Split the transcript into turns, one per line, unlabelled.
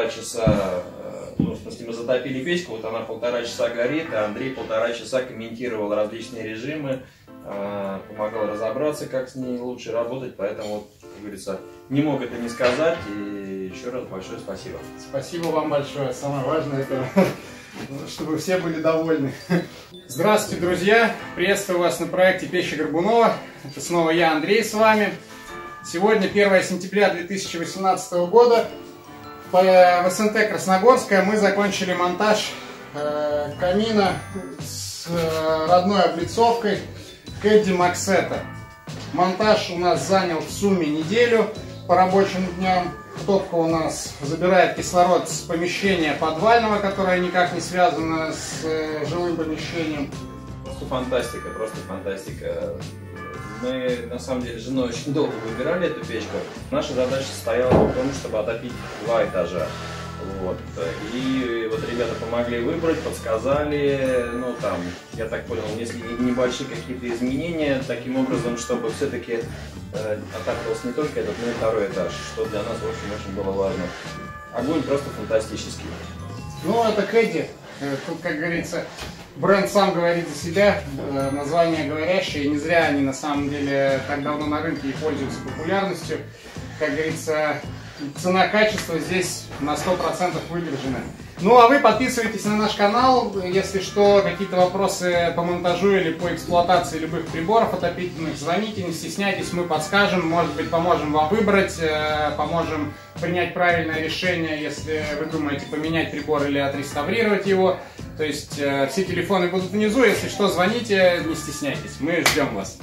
часа, ну, в смысле, мы затопили печку, вот она 1,5 часа горит, а Андрей 1,5 часа комментировал различные режимы, помогал разобраться, как с ней лучше работать, поэтому, вот, как говорится, не мог это не сказать, и еще раз большое спасибо.
Спасибо вам большое, самое важное это, чтобы все были довольны. Здравствуйте, друзья, приветствую вас на проекте Печи Горбунова, это снова я, Андрей, с вами. Сегодня 1 сентября 2018 года. В СНТ Красногорская мы закончили монтаж камина с родной облицовкой Кэдди Максета. Монтаж у нас занял в сумме неделю по рабочим дням. Топка у нас забирает кислород с помещения подвального, которое никак не связано с жилым помещением.
Просто фантастика, просто фантастика. Мы, на самом деле, с женой очень долго выбирали эту печку. Наша задача состояла в том, чтобы отопить 2 этажа. Вот. И вот ребята помогли выбрать, подсказали, ну там, я так понял, если небольшие какие-то изменения, таким образом, чтобы все-таки отапливался не только этот, но и 2-й этаж, что для нас, в общем, очень было важно. Огонь просто фантастический.
Ну, это Кэдди. Тут, как говорится, бренд сам говорит за себя, название говорящее, и не зря они на самом деле так давно на рынке и пользуются популярностью. Как говорится, цена-качество здесь на 100% выдержаны. Ну а вы подписывайтесь на наш канал, если что, какие-то вопросы по монтажу или по эксплуатации любых приборов отопительных, звоните, не стесняйтесь, мы подскажем, может быть, поможем вам выбрать, поможем принять правильное решение, если вы думаете поменять прибор или отреставрировать его. То есть все телефоны будут внизу, если что, звоните, не стесняйтесь, мы ждем вас.